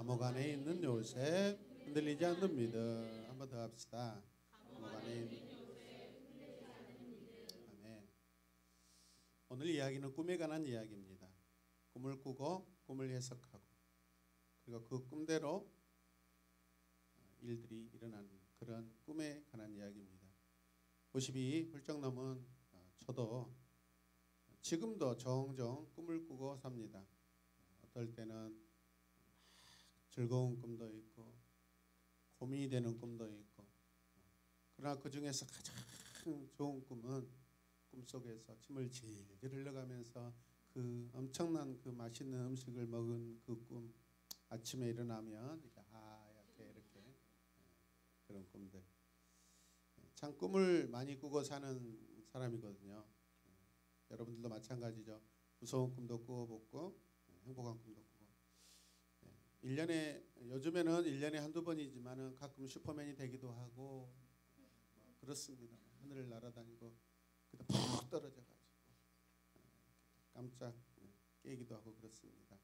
감옥 안에 있는 요셉 흔들리지 않는 믿음. 한번 더 합시다. 감옥 안에 있는 아멘. 오늘 이야기는 꿈에 관한 이야기입니다. 꿈을 꾸고 꿈을 해석하고 그리고 그 꿈대로 일들이 일어나는 그런 꿈에 관한 이야기입니다. 50이 훌쩍 넘은 저도 지금도 종종 꿈을 꾸고 삽니다. 어떨 때는 즐거운 꿈도 있고 고민이 되는 꿈도 있고, 그러나 그 중에서 가장 좋은 꿈은 꿈속에서 침을 질질 흘려가면서 그 엄청난 그 맛있는 음식을 먹은 그 꿈, 아침에 일어나면 이렇게 하얗게 이렇게 그런 꿈들. 참 꿈을 많이 꾸고 사는 사람이거든요. 여러분들도 마찬가지죠. 무서운 꿈도 꾸어보고 행복한 꿈도 꾸고. 1년에 요즘에는 1년에 한두 번이지만은 가끔 슈퍼맨이 되기도 하고 그렇습니다. 하늘을 날아다니고 그때 푹 떨어져 가지고 깜짝 깨기도 하고 그렇습니다.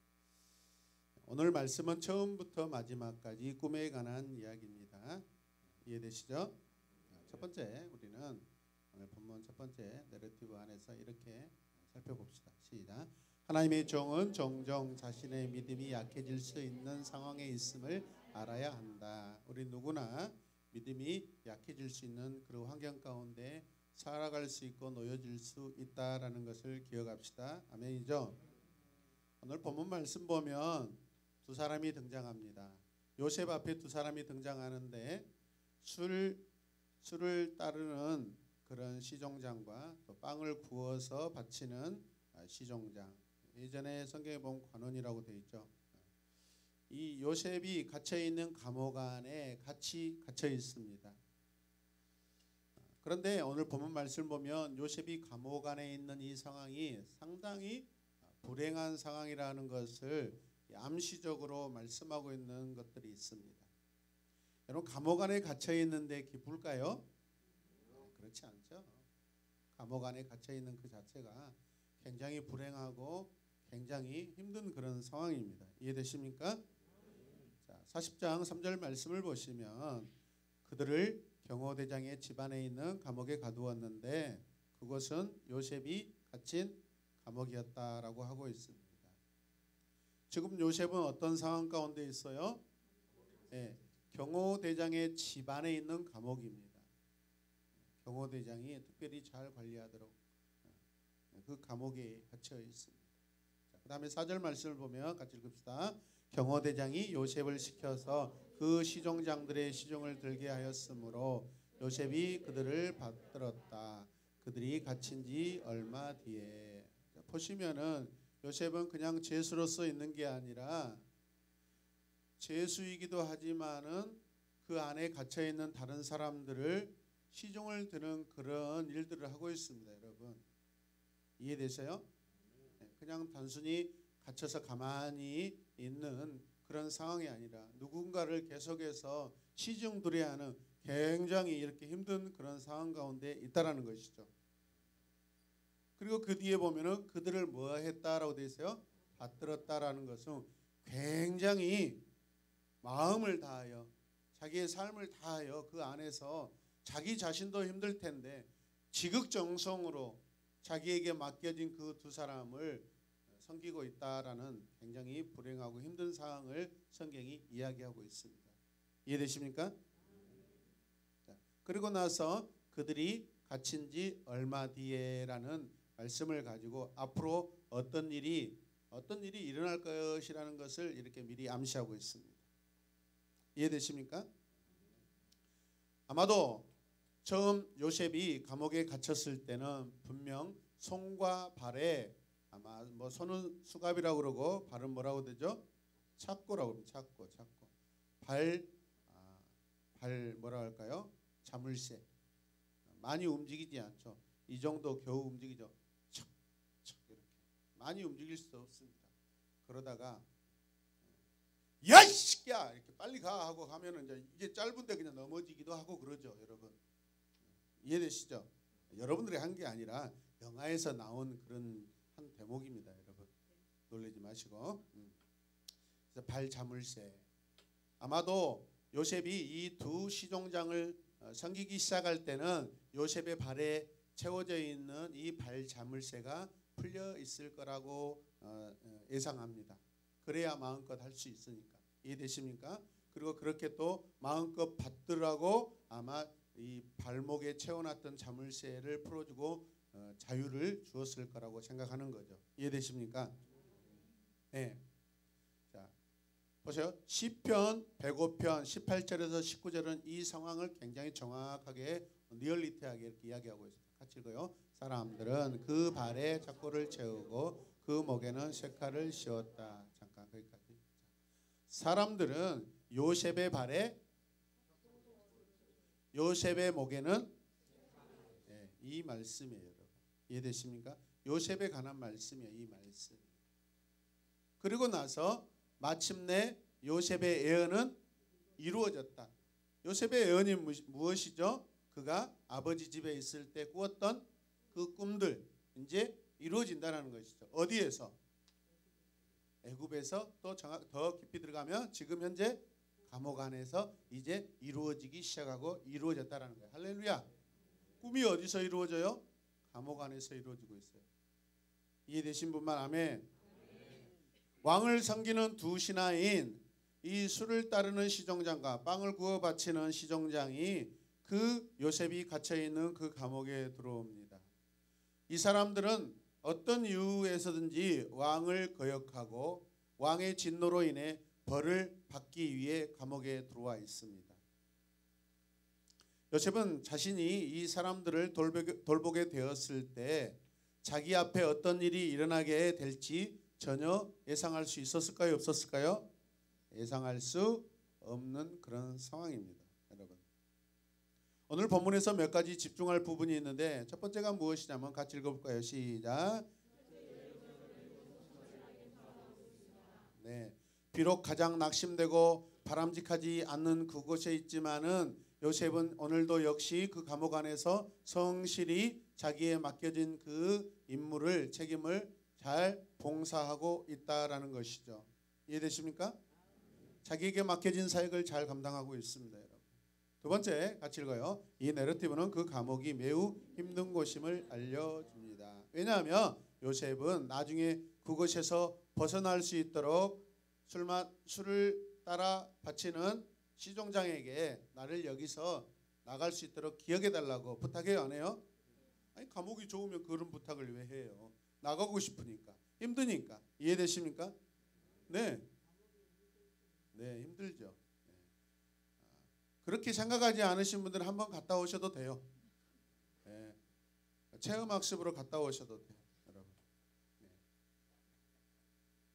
오늘 말씀은 처음부터 마지막까지 꿈에 관한 이야기입니다. 이해되시죠? 첫 번째, 우리는 오늘 본문 첫 번째 내러티브 안에서 이렇게 살펴봅시다. 시작. 하나님의 종은 종종 자신의 믿음이 약해질 수 있는 상황에 있음을 알아야 한다. 우리 누구나 믿음이 약해질 수 있는 그런 환경 가운데 살아갈 수 있고 놓여질 수 있다라는 것을 기억합시다. 아멘이죠? 오늘 본문 말씀 보면 두 사람이 등장합니다. 요셉 앞에 두 사람이 등장하는데 술을 따르는 그런 시종장과 또 빵을 구워서 바치는 시종장. 예전에 성경에 보면 관원이라고 되어 있죠. 이 요셉이 갇혀 있는 감옥 안에 같이 갇혀 있습니다. 그런데 오늘 본문 말씀을 보면 요셉이 감옥 안에 있는 이 상황이 상당히 불행한 상황이라는 것을 암시적으로 말씀하고 있는 것들이 있습니다. 여러분, 감옥 안에 갇혀 있는데 기쁠까요? 그렇지 않죠. 감옥 안에 갇혀 있는 그 자체가 굉장히 불행하고 굉장히 힘든 그런 상황입니다. 이해되십니까? 자, 40장 3절 말씀을 보시면 그들을 경호대장의 집안에 있는 감옥에 가두었는데 그곳은 요셉이 갇힌 감옥이었다라고 하고 있습니다. 지금 요셉은 어떤 상황 가운데 있어요? 경호대장의 집안에 있는 감옥입니다. 경호대장이 특별히 잘 관리하도록 그 감옥에 갇혀 있습니다. 그 다음에 4절 말씀을 보면 같이 읽읍시다. 경호대장이 요셉을 시켜서 그 시종장들의 시종을 들게 하였으므로 요셉이 그들을 받들었다. 그들이 갇힌 지 얼마 뒤에. 보시면은 요셉은 그냥 죄수로서 있는 게 아니라 죄수이기도 하지만은 그 안에 갇혀 있는 다른 사람들을 시종을 드는 그런 일들을 하고 있습니다. 여러분, 이해되세요? 그냥 단순히 갇혀서 가만히 있는 그런 상황이 아니라 누군가를 계속해서 시종들여야 하는 굉장히 이렇게 힘든 그런 상황 가운데 있다라는 것이죠. 그리고 그 뒤에 보면은 그들을 뭐 했다라고 되어 있어요? 받들었다라는 것은 굉장히 마음을 다하여 자기의 삶을 다하여 그 안에서 자기 자신도 힘들 텐데 지극정성으로 자기에게 맡겨진 그 두 사람을 섬기고 있다라는 굉장히 불행하고 힘든 상황을 성경이 이야기하고 있습니다. 이해되십니까? 자, 그리고 나서 그들이 갇힌 지 얼마 뒤에라는 말씀을 가지고 앞으로 어떤 일이 일어날 것이라는 것을 이렇게 미리 암시하고 있습니다. 이해되십니까? 아마도 처음 요셉이 감옥에 갇혔을 때는 분명 손과 발에 아마 뭐 손은 수갑이라고 그러고 발은 뭐라고 되죠? 착고라고 합니다. 착고. 발 뭐라 할까요? 자물쇠. 많이 움직이지 않죠. 이 정도 겨우 움직이죠. 척 이렇게 많이 움직일 수 없습니다. 그러다가 야 이 새끼야 이렇게 빨리 가 하고 하면은 이게 짧은데 그냥 넘어지기도 하고 그러죠. 여러분, 이해되시죠? 여러분들이 한 게 아니라 영화에서 나온 그런 한 대목입니다. 여러분, 놀라지 마시고. 그래서 발 자물쇠. 아마도 요셉이 이 두 시종장을 섬기기 시작할 때는 요셉의 발에 채워져 있는 이 발 자물쇠가 풀려 있을 거라고 예상합니다. 그래야 마음껏 할 수 있으니까. 이해되십니까? 그리고 그렇게 또 마음껏 받더라고 아마 이 발목에 채워놨던 자물쇠를 풀어주고 자유를 주었을 거라고 생각하는 거죠. 이해되십니까? 네. 자, 보세요. 시편 105편 18절에서 19절은 이 상황을 굉장히 정확하게 리얼리티하게 이렇게 이야기하고 있습니다. 같이 읽어요. 사람들은 그 발에 착고를 채우고 그 목에는 쇠칼을 씌웠다. 잠깐 거기까지. 사람들은 요셉의 발에 요셉의 목에는 이 말씀이에요. 여러분. 이해되십니까? 요셉에 관한 말씀이에요. 이 말씀. 그리고 나서 마침내 요셉의 예언은 이루어졌다. 요셉의 예언이 무엇이죠? 그가 아버지 집에 있을 때 꾸었던 그 꿈들 이제 이루어진다는 것이죠. 어디에서? 애굽에서 또 더 깊이 들어가면 지금 현재 감옥 안에서 이제 이루어지기 시작하고 이루어졌다라는 거예요. 할렐루야. 꿈이 어디서 이루어져요? 감옥 안에서 이루어지고 있어요. 이해되신 분만 아멘. 왕을 섬기는 두 신하인 이 술을 따르는 시종장과 빵을 구워 바치는 시종장이 그 요셉이 갇혀 있는 그 감옥에 들어옵니다. 이 사람들은 어떤 이유에서든지 왕을 거역하고 왕의 진노로 인해 벌을 받기 위해 감옥에 들어와 있습니다. 요셉은 자신이 이 사람들을 돌보게 되었을 때 자기 앞에 어떤 일이 일어나게 될지 전혀 예상할 수 있었을까요? 없었을까요? 예상할 수 없는 그런 상황입니다. 여러분. 오늘 본문에서 몇 가지 집중할 부분이 있는데 첫 번째가 무엇이냐면 같이 읽어볼까요? 시작. 네, 비록 가장 낙심되고 바람직하지 않는 그곳에 있지만은 요셉은 오늘도 역시 그 감옥 안에서 성실히 자기에 맡겨진 그 임무를 책임을 잘 봉사하고 있다라는 것이죠. 이해되십니까? 자기에게 맡겨진 사역을 잘 감당하고 있습니다. 여러분. 두 번째 같이 읽어요. 이 내러티브는 그 감옥이 매우 힘든 곳임을 알려줍니다. 왜냐하면 요셉은 나중에 그곳에서 벗어날 수 있도록 술을 따라 바치는 시종장에게 나를 여기서 나갈 수 있도록 기억해달라고 부탁해요, 안 해요? 아니 감옥이 좋으면 그런 부탁을 왜 해요? 나가고 싶으니까, 힘드니까. 이해되십니까? 네, 네 힘들죠. 네. 그렇게 생각하지 않으신 분들은 한번 갔다 오셔도 돼요. 네. 체험학습으로 갔다 오셔도 돼요, 여러분. 네.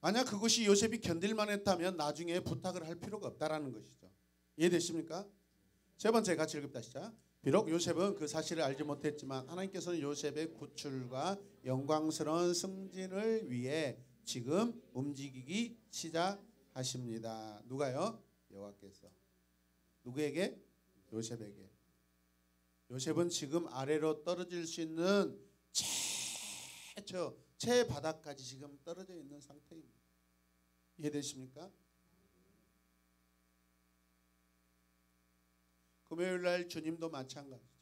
만약 그것이 요셉이 견딜만 했다면 나중에 부탁을 할 필요가 없다라는 것이죠. 이해되십니까? 세 번째 같이 읽읍시다. 시작. 비록 요셉은 그 사실을 알지 못했지만 하나님께서는 요셉의 구출과 영광스러운 승진을 위해 지금 움직이기 시작하십니다. 누가요? 여호와께서. 누구에게? 요셉에게. 요셉은 지금 아래로 떨어질 수 있는 최바닥까지 지금 떨어져 있는 상태입니다. 이해되십니까? 금요일날 주님도 마찬가지죠.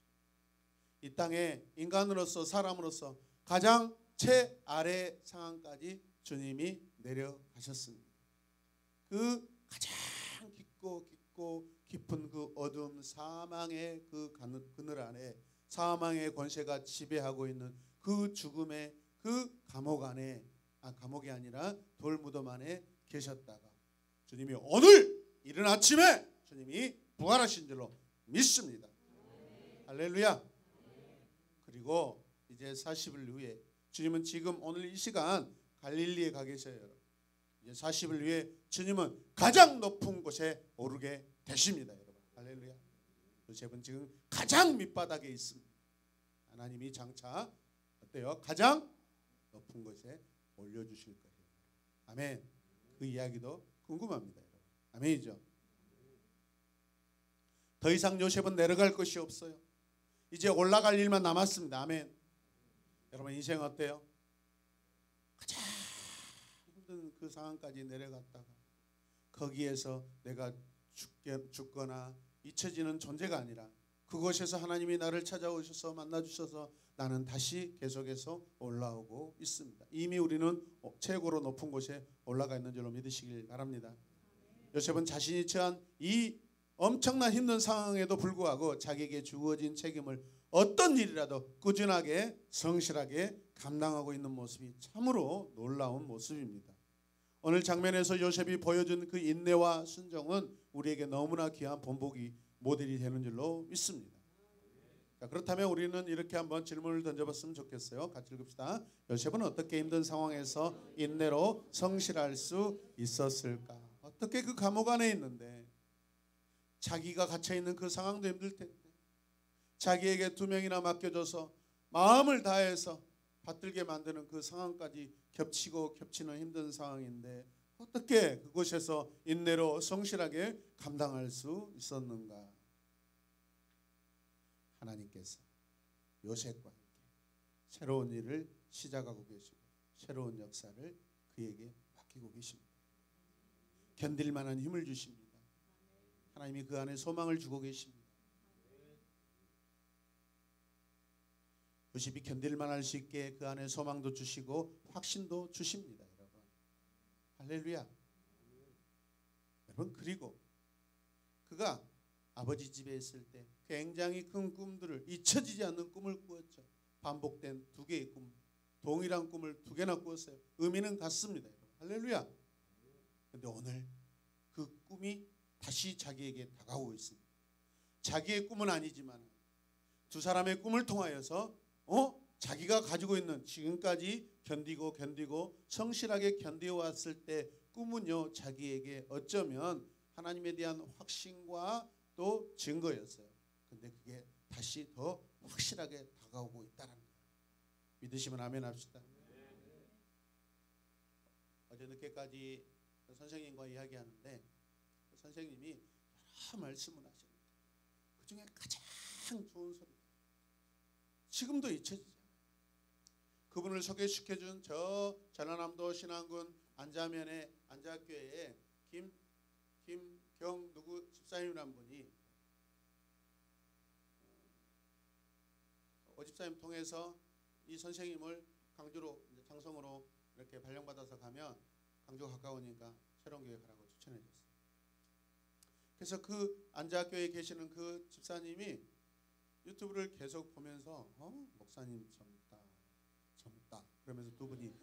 이 땅에 인간으로서 사람으로서 가장 최아래 상황까지 주님이 내려가셨습니다. 그 가장 깊고 깊은 그 어둠 사망의 그 그늘 안에 사망의 권세가 지배하고 있는 그 죽음의 그 감옥 안에 감옥이 아니라 돌무덤 안에 계셨다가 주님이 오늘 이른 아침에 주님이 부활하신 줄로 믿습니다. 할렐루야. 그리고 이제 40일 후에 주님은 지금 오늘 이 시간 갈릴리에 가 계셔요. 이제 40일 후에 주님은 가장 높은 곳에 오르게 되십니다. 여러분. 할렐루야. 요셉은 지금 가장 밑바닥에 있습니다. 하나님이 장차 어때요? 가장 높은 곳에 올려주실 거예요. 아멘. 그 이야기도 궁금합니다. 여러분. 아멘이죠. 더 이상 요셉은 내려갈 것이 없어요. 이제 올라갈 일만 남았습니다. 아멘. 여러분 인생 어때요? 가장 힘든 그 상황까지 내려갔다가 거기에서 내가 죽거나 잊혀지는 존재가 아니라 그곳에서 하나님이 나를 찾아오셔서 만나주셔서 나는 다시 계속해서 올라오고 있습니다. 이미 우리는 최고로 높은 곳에 올라가 있는 줄로 믿으시길 바랍니다. 요셉은 자신이 처한 이 엄청난 힘든 상황에도 불구하고 자기에게 주어진 책임을 어떤 일이라도 꾸준하게 성실하게 감당하고 있는 모습이 참으로 놀라운 모습입니다. 오늘 장면에서 요셉이 보여준 그 인내와 순종은 우리에게 너무나 귀한 본보기 모델이 되는 줄로 믿습니다. 자, 그렇다면 우리는 이렇게 한번 질문을 던져봤으면 좋겠어요. 같이 읽읍시다. 요셉은 어떻게 힘든 상황에서 인내로 성실할 수 있었을까? 어떻게 그 감옥 안에 있는데 자기가 갇혀있는 그 상황도 힘들 텐데 자기에게 2명이나 맡겨줘서 마음을 다해서 받들게 만드는 그 상황까지 겹치고 겹치는 힘든 상황인데 어떻게 그곳에서 인내로 성실하게 감당할 수 있었는가? 하나님께서 요셉과 함께 새로운 일을 시작하고 계시고 새로운 역사를 그에게 맡기고 계십니다. 견딜 만한 힘을 주십니다. 하나님이 그 안에 소망을 주고 계십니다. 요셉이 견딜 만할 수 있게 그 안에 소망도 주시고 확신도 주십니다. 여러분, 할렐루야. 여러분, 그리고 그가 아버지 집에 있을 때 굉장히 큰 꿈들을 잊혀지지 않는 꿈을 꾸었죠. 반복된 2개의 꿈, 동일한 꿈을 2개나 꾸었어요. 의미는 같습니다. 할렐루야. 그런데 오늘 그 꿈이 다시 자기에게 다가오고 있습니다. 자기의 꿈은 아니지만 2 사람의 꿈을 통하여서 자기가 가지고 있는 지금까지 견디고 성실하게 견디어왔을 때 꿈은요 자기에게 어쩌면 하나님에 대한 확신과 또 증거였어요. 근데 그게 다시 더 확실하게 다가오고 있다는 거예요. 믿으시면 아멘 합시다. 어제 늦게까지 선생님과 이야기하는데 선생님이 여러 말씀을 하셨는데 그 중에 가장 좋은 소리 지금도 잊혀지잖아요. 그분을 소개시켜준 저 전라남도 신안군 안자면의 안자교회에 김경 누구 집사님이란 분이 오집사님 통해서 이 선생님을 강주로 장성으로 이렇게 발령받아서 가면 강주가 가까우니까 새로운 교회 가라고 추천해 줬어요. 그래서 그 안자교회에 계시는 그 집사님이 유튜브를 계속 보면서 목사님 젊다 그러면서 2분이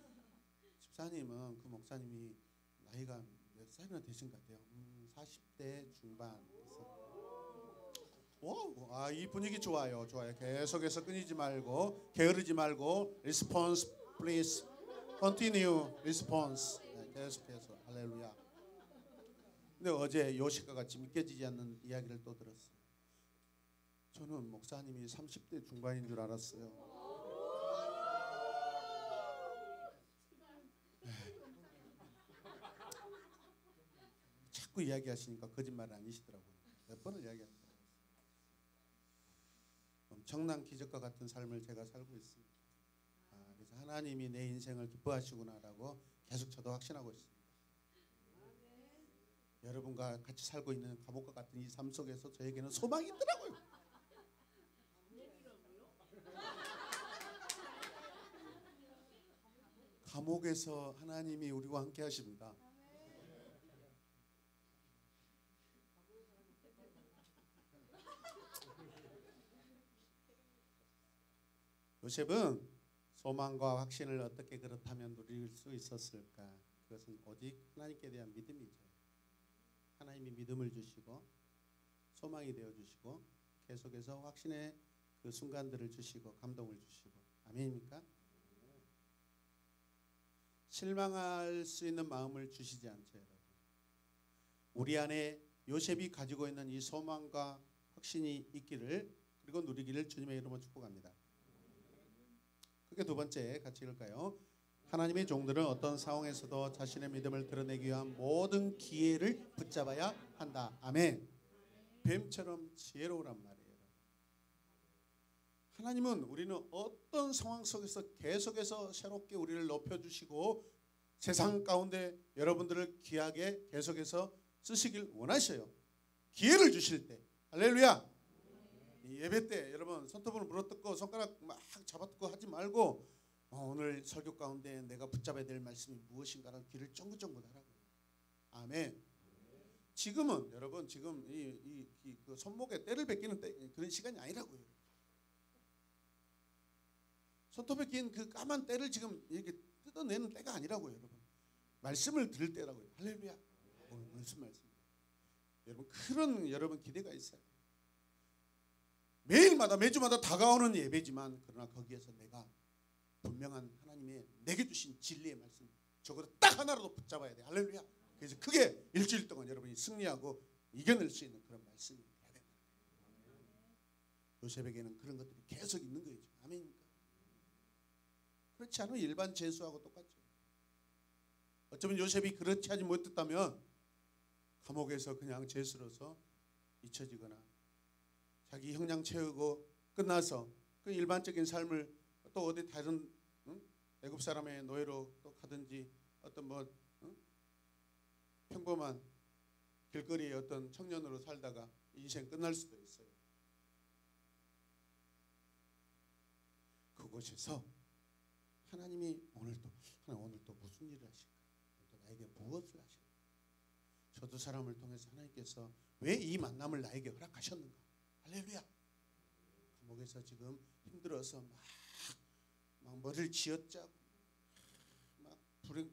집사님은 그 목사님이 나이가 몇 살이나 되신 것 같아요. 40대 중반. 와, 이 분위기 좋아요. 계속해서 끊이지 말고 게으르지 말고 response please continue response. 네, 계속해서 할렐루야. 근데 어제 요셉과 같이 믿겨지지 않는 이야기를 또 들었어요. 저는 목사님이 30대 중반인 줄 알았어요. 자꾸 이야기하시니까 거짓말 아니시더라고요. 몇 번을 이야기합니다. 엄청난 기적과 같은 삶을 제가 살고 있습니다. 그래서 하나님이 내 인생을 기뻐하시구나라고 계속 저도 확신하고 있습니다. 여러분과 같이 살고 있는 감옥과 같은 이 삶 속에서 저에게는 소망이 있더라고요. 감옥에서 하나님이 우리와 함께 하십니다. 요셉은 소망과 확신을 어떻게 그렇다면 누릴 수 있었을까? 그것은 오직 하나님께 대한 믿음이죠. 하나님이 믿음을 주시고 소망이 되어주시고 계속해서 확신의 그 순간들을 주시고 감동을 주시고 아멘입니까? 실망할 수 있는 마음을 주시지 않죠. 여러분. 우리 안에 요셉이 가지고 있는 이 소망과 확신이 있기를 그리고 누리기를 주님의 이름으로 축복합니다. 그게 2번째 같이 읽을까요? 하나님의 종들은 어떤 상황에서도 자신의 믿음을 드러내기 위한 모든 기회를 붙잡아야 한다. 아멘. 뱀처럼 지혜로우란 말이에요. 하나님은 우리는 어떤 상황 속에서 계속해서 새롭게 우리를 높여주시고 세상 가운데 여러분들을 귀하게 계속해서 쓰시길 원하셔요. 기회를 주실 때, 할렐루야. 이 예배 때 여러분 손톱을 물어뜯고 손가락 막 잡아뜯고 하지 말고 오늘 설교 가운데 내가 붙잡아야 될 말씀이 무엇인가를 귀를 쫑긋쫑긋 하라고요. 아멘. 지금은 여러분 지금 그 손목에 때를 베끼는 그런 시간이 아니라고요. 손톱에 낀 그 까만 때를 지금 이렇게 뜯어내는 때가 아니라고요, 여러분. 말씀을 들을 때라고요. 할렐루야. 오늘 무슨 말씀? 여러분 그런 여러분 기대가 있어요. 매일마다 매주마다 다가오는 예배지만 그러나 거기에서 내가 분명한 하나님의 내게 주신 진리의 말씀 적어도 딱 하나라도 붙잡아야 돼. 할렐루야. 그래서 크게 일주일 동안 여러분이 승리하고 이겨낼 수 있는 그런 말씀이 돼야 된다. 요셉에게는 그런 것들이 계속 있는 거죠. 아멘입니까? 그렇지 않으면 일반 죄수하고 똑같죠. 어쩌면 요셉이 그렇지 하지 못했다면 감옥에서 그냥 죄수로서 잊혀지거나 자기 형량 채우고 끝나서 그 일반적인 삶을 또 어디 다른 애굽 사람의 노예로 또 가든지 어떤 평범한 길거리의 어떤 청년으로 살다가 인생 끝날 수도 있어요. 그곳에서 하나님이 오늘 또 무슨 일을 하실까? 또 나에게 무엇을 하실까? 저 두 사람을 통해서 하나님께서 왜 이 만남을 나에게 허락하셨는가? 할렐루야. 감옥에서 지금 힘들어서 막 머리를 쥐어짜고 막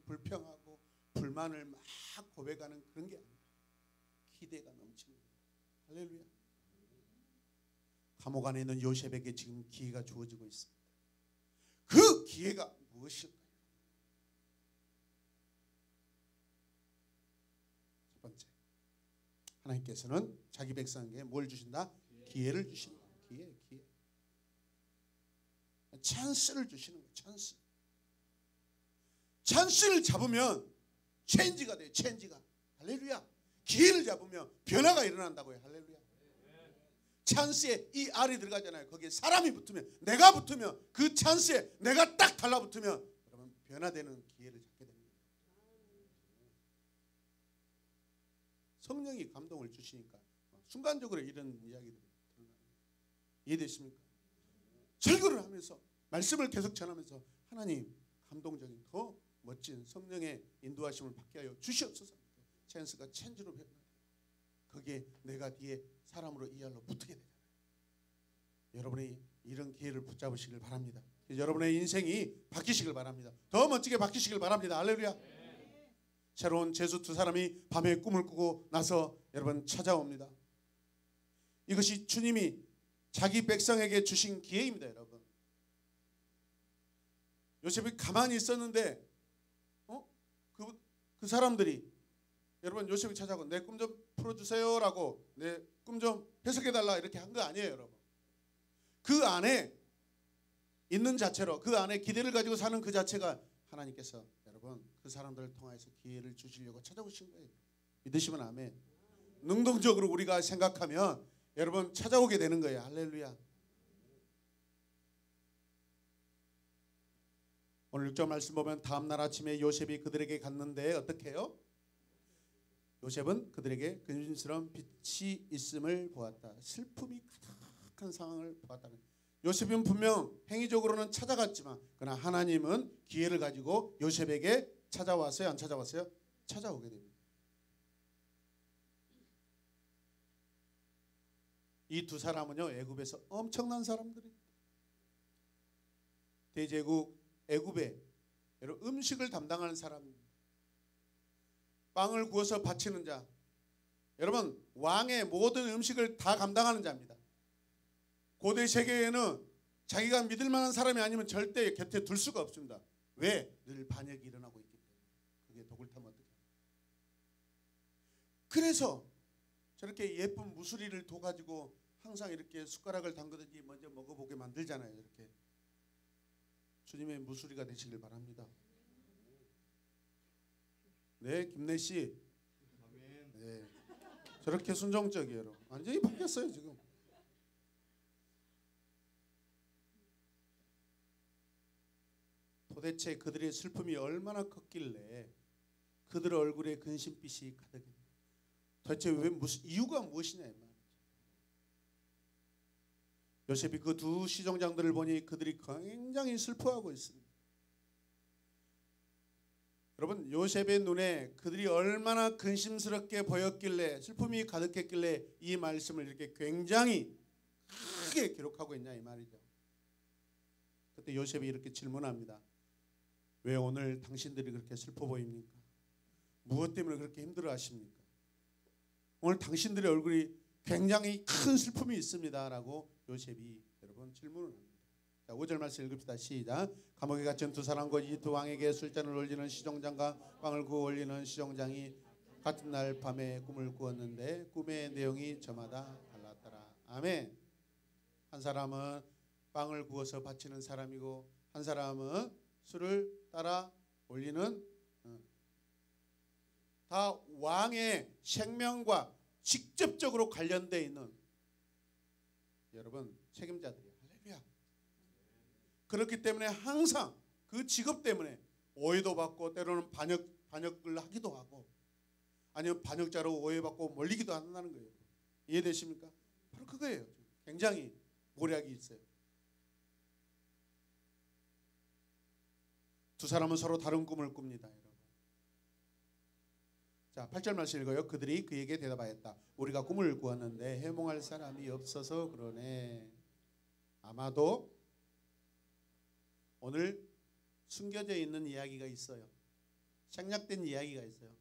불평하고 불만을 막 고백하는 그런 게 아니라 기대가 넘치는 거예요. 할렐루야. 감옥 안에 있는 요셉에게 지금 기회가 주어지고 있습니다. 그 기회가 무엇일까요? 첫 번째, 하나님께서는 자기 백성에게 뭘 주신다? 기회를 주신다. 기회. 찬스를 주시는 거예요. 찬스를 잡으면 체인지가 돼요. 체인지가. 할렐루야. 기회를 잡으면 변화가 일어난다고요. 할렐루야. 찬스에 이 알이 들어가잖아요. 거기에 사람이 붙으면, 내가 붙으면, 그 찬스에 내가 딱 달라붙으면 여러분 변화되는 기회를 잡게 됩니다. 성령이 감동을 주시니까 순간적으로 이런 이야기들이 이해되십니까? 설교를 하면서 말씀을 계속 전하면서 하나님 감동적인 더 멋진 성령의 인도하심을 받게 하여 주시옵소서. 찬스가 체인지로 변화돼요. 거기에 내가 뒤에 사람으로 이 알로 붙게 되잖아요. 여러분이 이런 기회를 붙잡으시길 바랍니다. 여러분의 인생이 바뀌시길 바랍니다. 더 멋지게 바뀌시길 바랍니다. 할렐루야. 새로운 죄수 두 사람이 밤에 꿈을 꾸고 나서 여러분 찾아옵니다. 이것이 주님이 자기 백성에게 주신 기회입니다. 여러분. 요셉이 가만히 있었는데 그 사람들이 여러분 요셉이 찾아오고 내 꿈 좀 풀어주세요 라고 내 꿈 좀 해석해달라 이렇게 한 거 아니에요. 여러분. 그 안에 있는 자체로 그 안에 기대를 가지고 사는 그 자체가 하나님께서 여러분 그 사람들을 통해서 기회를 주시려고 찾아오신 거예요. 믿으시면 아멘. 능동적으로 우리가 생각하면 여러분 찾아오게 되는 거예요. 할렐루야. 오늘 6절 말씀 보면 다음날 아침에 요셉이 그들에게 갔는데 어떻게 해요? 요셉은 그들에게 근심스러운 빛이 있음을 보았다. 슬픔이 가득한 상황을 보았다는. 요셉은 분명 행위적으로는 찾아갔지만 그러나 하나님은 기회를 가지고 요셉에게 찾아왔어요? 안 찾아왔어요? 찾아오게 됩니다. 이 두 사람은요 애굽에서 엄청난 사람들입니다. 대제국 애굽에 음식을 담당하는 사람입니다. 빵을 구워서 바치는 자. 여러분 왕의 모든 음식을 다 감당하는 자입니다. 고대 세계에는 자기가 믿을 만한 사람이 아니면 절대 곁에 둘 수가 없습니다. 왜? 늘 반역이 일어나고 있기 때문에. 그게 독을 타면 어떻게 해요? 그래서 저렇게 예쁜 무수리를 둬가지고 항상 이렇게 숟가락을 담그든지 먼저 먹어보게 만들잖아요. 이렇게. 주님의 무수리가 되시길 바랍니다. 네, 김내씨. 네, 저렇게 순종적이에요. 완전히 바뀌었어요 지금. 도대체 그들의 슬픔이 얼마나 컸길래 그들 얼굴에 근심빛이 가득했나. 도대체 왜 무슨 이유가 무엇이냐 이 말이죠. 요셉이 그 두 시종장들을 보니 그들이 굉장히 슬퍼하고 있습니다. 여러분, 요셉의 눈에 그들이 얼마나 근심스럽게 보였길래, 슬픔이 가득했길래 이 말씀을 이렇게 굉장히 크게 기록하고 있냐 이 말이죠. 그때 요셉이 이렇게 질문합니다. 왜 오늘 당신들이 그렇게 슬퍼 보입니까? 무엇 때문에 그렇게 힘들어 하십니까? 오늘 당신들의 얼굴이 굉장히 큰 슬픔이 있습니다 라고 요셉이 여러분 질문을 합니다. 자, 5절 말씀 읽읍시다. 시작. 감옥에 갇힌 두 사람과 이 두 왕에게 술잔을 올리는 시종장과 빵을 구워 올리는 시종장이 같은 날 밤에 꿈을 꾸었는데 꿈의 내용이 저마다 달랐더라. 아멘. 한 사람은 빵을 구워서 바치는 사람이고 한 사람은 술을 따라 올리는, 다 왕의 생명과 직접적으로 관련되어 있는 여러분 책임자들이에요. 할렐루야. 그렇기 때문에 항상 그 직업 때문에 오해도 받고 때로는 반역을 하기도 하고 아니면 반역자로 오해받고 몰리기도 한다는 거예요. 이해되십니까? 바로 그거예요. 굉장히 모략이 있어요. 두 사람은 서로 다른 꿈을 꿉니다. 여러분. 자, 8절 말씀 읽어요. 그들이 그에게 대답하였다. 우리가 꿈을 꾸었는데 해몽할 사람이 없어서 그러네. 아마도 오늘 숨겨져 있는 이야기가 있어요. 생략된 이야기가 있어요.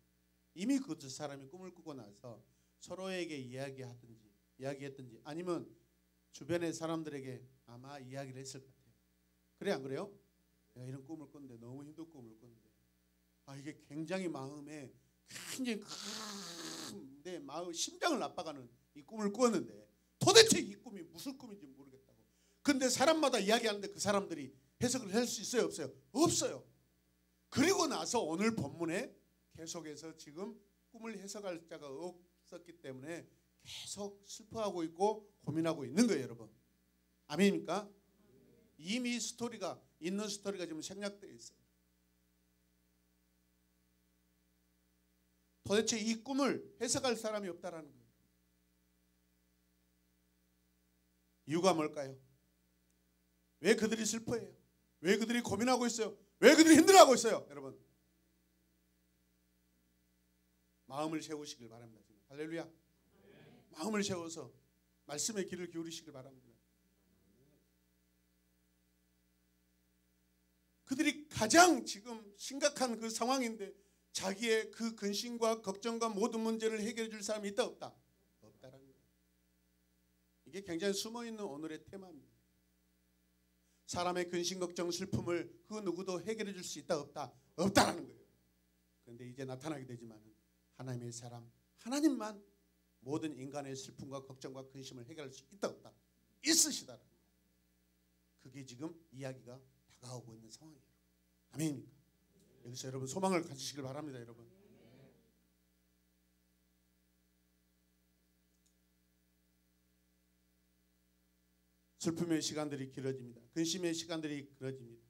이미 그 두 사람이 꿈을 꾸고 나서 서로에게 이야기했든지 아니면 주변의 사람들에게 아마 이야기를 했을 것 같아요. 그래 안 그래요? 내가 이런 꿈을 꿨는데 너무 힘든 꿈을 꿨는데 이게 굉장히 마음에 굉장히 큰 내 마음 심장을 압박하는 이 꿈을 꾸었는데 도대체 이 꿈이 무슨 꿈인지 모르겠다고. 근데 사람마다 이야기하는데 그 사람들이 해석을 할 수 있어요 없어요? 없어요. 그리고 나서 오늘 본문에 계속해서 지금 꿈을 해석할 자가 없었기 때문에 계속 슬퍼하고 있고 고민하고 있는 거예요 여러분. 아멘입니까? 이미 있는 스토리가 지금 생략되어 있어요. 도대체 이 꿈을 해석할 사람이 없다라는 거예요. 이유가 뭘까요? 왜 그들이 슬퍼해요? 왜 그들이 고민하고 있어요? 왜 그들이 힘들어하고 있어요? 여러분, 마음을 세우시길 바랍니다. 지금. 할렐루야. 마음을 세워서 말씀의 귀를 기울이시길 바랍니다. 그들이 가장 지금 심각한 그 상황인데 자기의 그 근심과 걱정과 모든 문제를 해결해 줄 사람이 있다 없다? 없다라는 거예요. 이게 굉장히 숨어있는 오늘의 테마입니다. 사람의 근심, 걱정, 슬픔을 그 누구도 해결해 줄 수 있다 없다? 없다라는 거예요. 그런데 이제 나타나게 되지만 하나님의 사람, 하나님만 모든 인간의 슬픔과 걱정과 근심을 해결할 수 있다 없다? 있으시다라는 거예요. 그게 지금 이야기가 다가오고 있는 상황이에요. 아멘입니까? 여기서 여러분 소망을 가지시길 바랍니다. 여러분. 슬픔의 시간들이 길어집니다. 근심의 시간들이 길어집니다.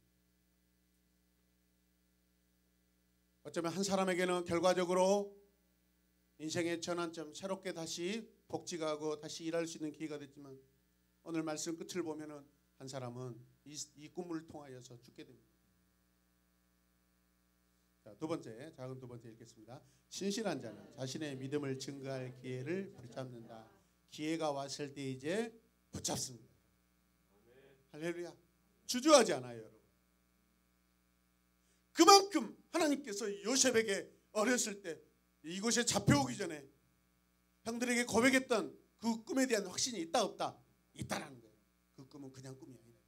어쩌면 한 사람에게는 결과적으로 인생의 전환점, 새롭게 다시 복직하고 다시 일할 수 있는 기회가 됐지만 오늘 말씀 끝을 보면은 한 사람은 이 꿈을 통하여서 죽게 됩니다. 자, 작은 두 번째 읽겠습니다. 신실한 자는 자신의 믿음을 증거할 기회를 붙잡는다. 기회가 왔을 때 이제 붙잡습니다. 할렐루야. 주저하지 않아요, 여러분. 그만큼 하나님께서 요셉에게 어렸을 때 이곳에 잡혀오기 전에 형들에게 고백했던 그 꿈에 대한 확신이 있다 없다? 있다라는 거예요. 그 꿈은 그냥 꿈이 아니라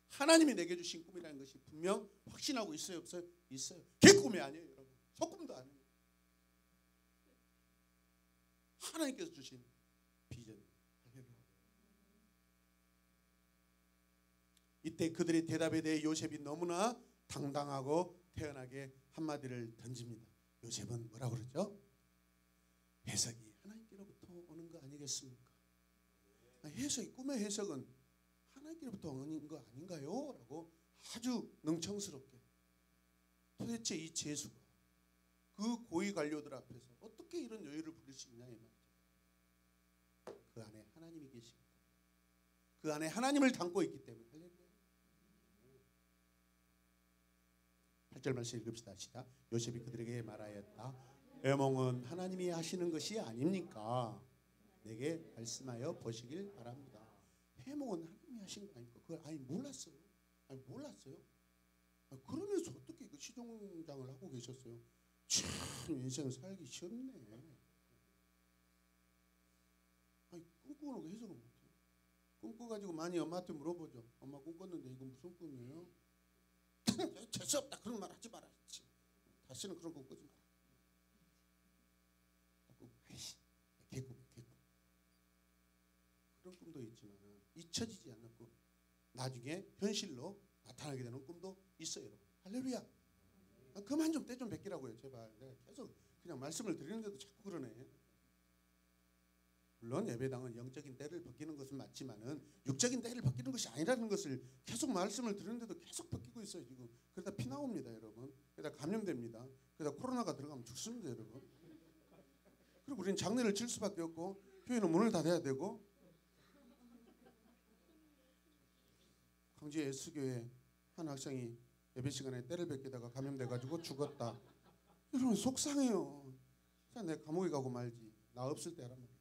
하나님이 내게 주신 꿈이라는 것이 분명 확신하고 있어요 없어요? 있어요. 개꿈이 아니에요 여러분. 속꿈도 아니에요. 하나님께서 주신 비전이에요. 이때 그들의 대답에 대해 요셉이 너무나 당당하고 태연하게 한마디를 던집니다. 요셉은 뭐라고 그러죠? 해석이 하나님께로부터 오는 거 아니겠습니까? 해석이, 꿈의 해석은 하나님께로부터 오는 거 아닌가요? 라고 아주 능청스럽게 도대체 이 재수가 그 고위 관료들 앞에서 어떻게 이런 여유를 부릴 수 있냐 이 말이죠. 그 안에 하나님이 계시고 그 안에 하나님을 담고 있기 때문에. 할렐루야. 8절 말씀 읽읍시다. 시작. 요셉이 그들에게 말하였다. 애몽은 하나님이 하시는 것이 아닙니까? 내게 말씀하여 보시길 바랍니다. 해몽은 하나님이 하신 거 아닙니까? 그걸 아니 몰랐어요. 그러면서 어떻게 그 시종장을 하고 계셨어요? 참 인생 살기 쉽네. 아니 꿈꾸는 거 해석을 못해. 꿈꿔가지고 많이 엄마한테 물어보죠. 엄마 꿈꿨는데 이거 무슨 꿈이에요? 재수 없다 그런 말 하지 마라. 다시는 그런 꿈 꾸지 마라. 개꿈. 그런 꿈도 있지만 잊혀지지 않는 꿈, 나중에 현실로 나타나게 되는 꿈도 있어요, 여러분. 할렐루야. 그만 좀 때 좀 뵙기라고요, 제발. 내가 계속 그냥 말씀을 드리는데도 자꾸 그러네. 물론 예배당은 영적인 때를 벗기는 것은 맞지만은 육적인 때를 벗기는 것이 아니라는 것을 계속 말씀을 드리는데도 계속 벗기고 있어요 지금. 그러다 피 나옵니다, 여러분. 그러다 감염됩니다. 그러다 코로나가 들어가면 죽습니다, 여러분. 그리고 우리는 장례를 칠 수밖에 없고 교회는 문을 닫아야 되고. 광주 예수교회 한 학생이 예배 시간에 때를 벗기다가 감염돼가지고 죽었다. 여러분 속상해요. 자, 내가 감옥에 가고 말지. 나 없을 때란 말이에요.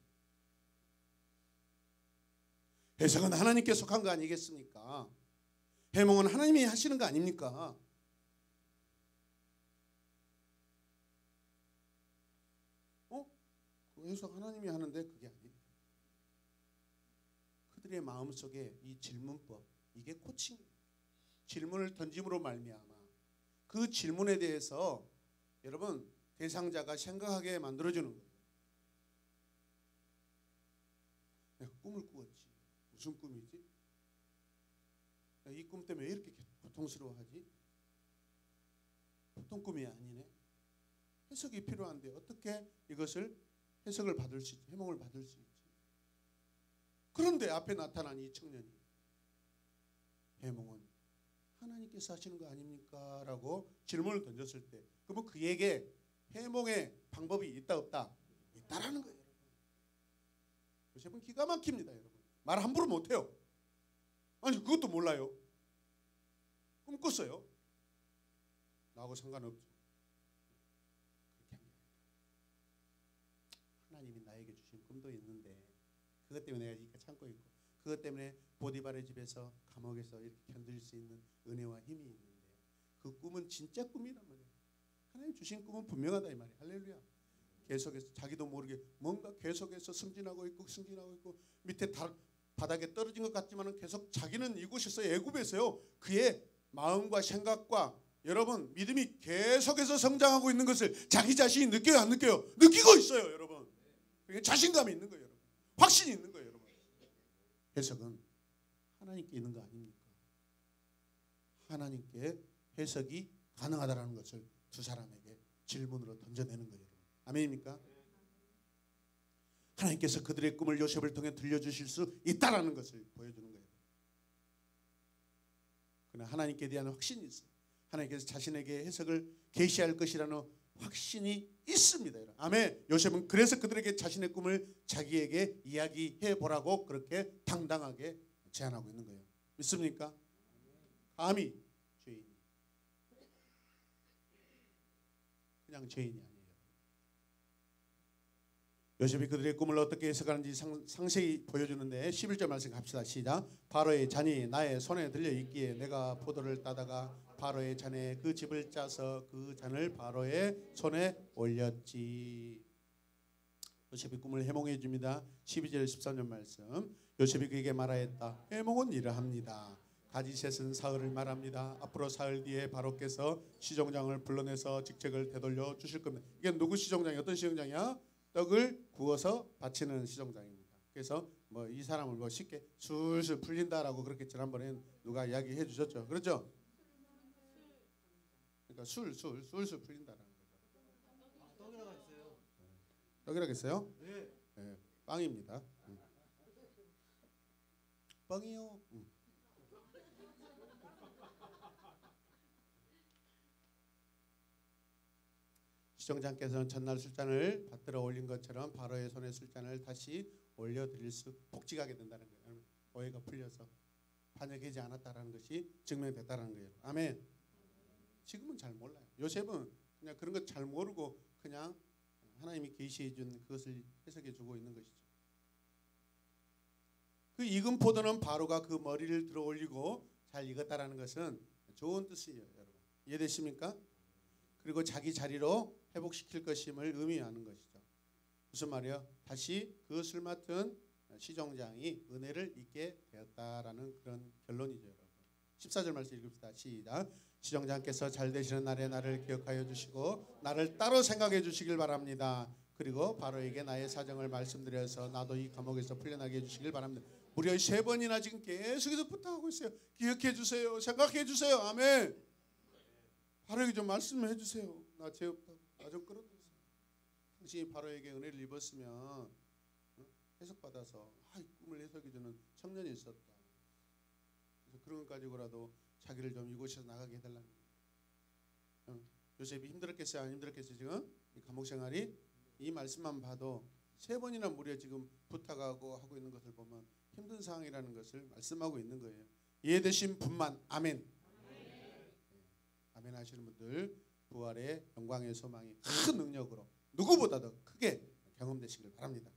해석은 하나님께 속한 거 아니겠습니까? 해몽은 하나님이 하시는 거 아닙니까? 그 해석 하나님이 하는데 그게 아니에요. 그들의 마음속에 이 질문법, 이게 꽂힌 거예요. 질문을 던짐으로 말미암아 그 질문에 대해서 여러분 대상자가 생각하게 만들어주는 거예요. 내가 꿈을 꾸었지. 무슨 꿈이지? 이 꿈 때문에 왜 이렇게 고통스러워하지? 보통 꿈이 아니네. 해석이 필요한데 어떻게 이것을 해석을 받을 수 있지? 해몽을 받을 수 있지? 그런데 앞에 나타난 이 청년이 해몽은 하나님께서 하시는 거 아닙니까? 라고 질문을 던졌을 때 그러면 그에게 해몽의 방법이 있다 없다? 있다라는 거예요. 요셉은 기가 막힙니다. 여러분. 말 함부로 못해요. 아니 그것도 몰라요. 꿈 꿨어요. 나하고 상관없죠. 그렇게 합니다. 하나님이 나에게 주신 꿈도 있는데 그것 때문에 내가 이렇게 참고 있고 그것 때문에 보디발의 집에서 감옥에서 이렇게 견딜 수 있는 은혜와 힘이 있는데 그 꿈은 진짜 꿈이란 말이에요. 하나님 주신 꿈은 분명하다 이 말이에요. 할렐루야. 계속해서 자기도 모르게 뭔가 계속해서 승진하고 있고 밑에 바닥에 떨어진 것 같지만 계속 자기는 이곳에서 애굽에서요 그의 마음과 생각과 여러분 믿음이 계속해서 성장하고 있는 것을 자기 자신이 느껴요 안 느껴요? 느끼고 있어요 여러분. 자신감이 있는 거예요 여러분. 확신이 있는 거예요 여러분. 해석은 하나님께 있는 거 아닙니까? 하나님께 해석이 가능하다는 것을 두 사람에게 질문으로 던져내는 거예요 여러분. 아멘입니까? 하나님께서 그들의 꿈을 요셉을 통해 들려주실 수 있다라는 것을 보여주는 거예요. 그러나 하나님께 대한 확신이 있어요. 하나님께서 자신에게 해석을 계시할 것이라는 확신이 있습니다. 여러분. 아멘. 요셉은 그래서 그들에게 자신의 꿈을 자기에게 이야기해 보라고 그렇게 당당하게 제안하고 있는 거예요. 믿습니까? 감히 죄인이 그냥 죄인이 아니에요. 요셉이 그들의 꿈을 어떻게 해석하는지 상세히 보여주는데 11절 말씀 갑시다. 시작. 바로의 잔이 나의 손에 들려 있기에 내가 포도를 따다가 바로의 잔에 그 즙을 짜서 그 잔을 바로의 손에 올렸지. 요셉이 꿈을 해몽해 줍니다. 12절 13절 말씀. 요셉이 그에게 말하였다. 해몽은 이러합니다. 가지셋은 사흘을 말합니다. 앞으로 사흘 뒤에 바로께서 시종장을 불러내서 직책을 되돌려 주실 겁니다. 이게 누구 시종장이 어떤 시종장이야? 떡을 구워서 바치는 시종장입니다. 그래서 뭐 이 사람을 뭐 쉽게 술술 풀린다라고 그렇게 지난번에 누가 이야기해 주셨죠. 그렇죠? 그러니까 술술 풀린다라는 거죠. 떡이라고 했어요. 떡이라고 했어요? 네. 네, 빵입니다. 빵이요. 시종장께서는 전날 술잔을 받들어 올린 것처럼 바로의 손에 술잔을 다시 올려드릴 수 복직하게 된다는 거예요. 오해가 풀려서 반역하지 않았다라는 것이 증명됐다는 거예요. 아멘. 지금은 잘 몰라요. 요셉은 그냥 그런 것 잘 모르고 그냥 하나님이 계시해 준 그것을 해석해 주고 있는 것이죠. 그 익은 포도는 바로가 그 머리를 들어 올리고 잘 익었다라는 것은 좋은 뜻이에요, 여러분. 이해되십니까? 그리고 자기 자리로 회복시킬 것임을 의미하는 것이죠. 무슨 말이에요? 다시 그것을 맡은 시종장이 은혜를 입게 되었다라는 그런 결론이죠, 여러분. 14절 말씀 읽읍시다. 시작. 시종장께서 잘 되시는 날에 나를 기억하여 주시고 나를 따로 생각해 주시길 바랍니다. 그리고 바로에게 나의 사정을 말씀드려서 나도 이 감옥에서 풀려나게 해주시길 바랍니다. 무려 3번이나 지금 계속해서 부탁하고 있어요. 기억해 주세요. 생각해 주세요. 아멘. 바로에게 좀 말씀해 주세요. 나 죄 없다고. 나 좀 끌어주세요. 당신이 바로에게 은혜를 입었으면 해석받아서 이 꿈을 해석해 주는 청년이 있었다. 그래서 그런 것 가지고라도 자기를 좀 이곳에서 나가게 해달라는 거예요. 요셉이 힘들었겠어요? 안 힘들었겠어요? 지금 이 감옥 생활이 이 말씀만 봐도 3번이나 무려 지금 부탁하고 하고 있는 것을 보면 힘든 상황이라는 것을 말씀하고 있는 거예요. 이해되신 분만 아멘. 아멘 하시는 분들 부활의 영광의 소망이 큰 능력으로 누구보다도 크게 경험되시길 바랍니다.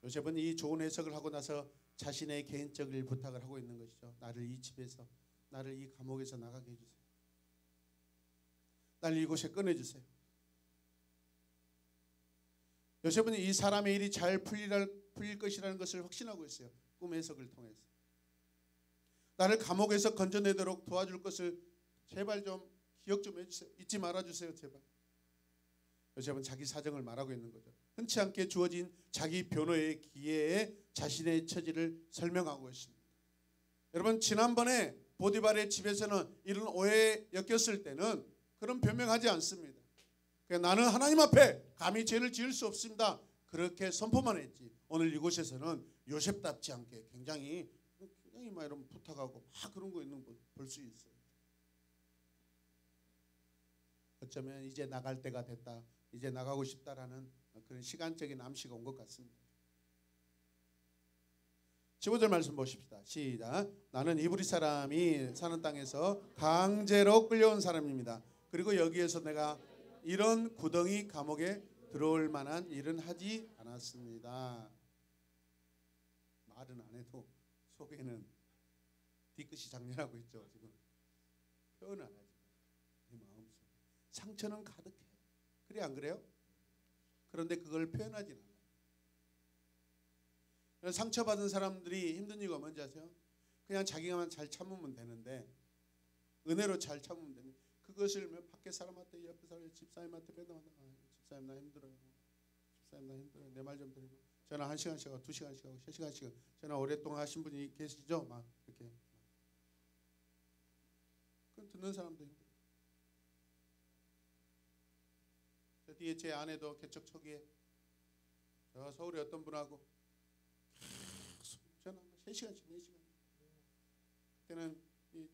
요셉은 이 좋은 해석을 하고 나서 자신의 개인적인 부탁을 하고 있는 것이죠. 나를 이 집에서, 나를 이 감옥에서 나가게 해주세요. 나를 이곳에 꺼내주세요. 요셉은 이 사람의 일이 잘 풀릴 것이라는 것을 확신하고 있어요. 꿈 해석을 통해서. 나를 감옥에서 건져내도록 도와줄 것을 제발 좀 기억 좀 해주세요. 잊지 말아주세요. 제발. 요셉은 자기 사정을 말하고 있는 거죠. 흔치 않게 주어진 자기 변호의 기회에 자신의 처지를 설명하고 있습니다. 여러분 지난번에 보디발의 집에서는 이런 오해에 엮였을 때는 그런 변명하지 않습니다. 나는 하나님 앞에 감히 죄를 지을 수 없습니다. 그렇게 선포만 했지. 오늘 이곳에서는 요셉답지 않게 굉장히 막 이런 부탁하고 막 그런 거 있는 거 볼 수 있어요. 어쩌면 이제 나갈 때가 됐다. 이제 나가고 싶다라는 그런 시간적인 암시가 온 것 같습니다. 15절 말씀 보십시다. 시작. 나는 이브리 사람이 사는 땅에서 강제로 끌려온 사람입니다. 그리고 여기에서 내가 이런 구덩이 감옥에 들어올 만한 일은 하지 않았습니다. 말은 안 해도 속에는 뒤끝이 장렬하고 있죠. 지금 표현을 안 하죠. 내 마음속에 상처는 가득해. 그래 안 그래요? 그런데 그걸 표현하지 않아요. 상처받은 사람들이 힘든 이유가 뭔지 아세요? 그냥 자기가만 잘 참으면 되는데, 은혜로 잘 참으면 되는데, 그것을 밖에 사람한테, 옆에 사람, 집사님한테 배도한다. 집사님 나 힘들어요. 집사님 나 힘들어요. 내 말 좀 들어요. 전화 1시간씩 하고 2시간씩 하고 3시간씩 전화 오랫동안 하신 분이 계시죠? 막 이렇게. 그건 듣는 사람도 힘들어요. 저 뒤에 제 아내도 개척 초기에 저 서울에 어떤 분하고 전화 3시간씩 4시간. 그때는 이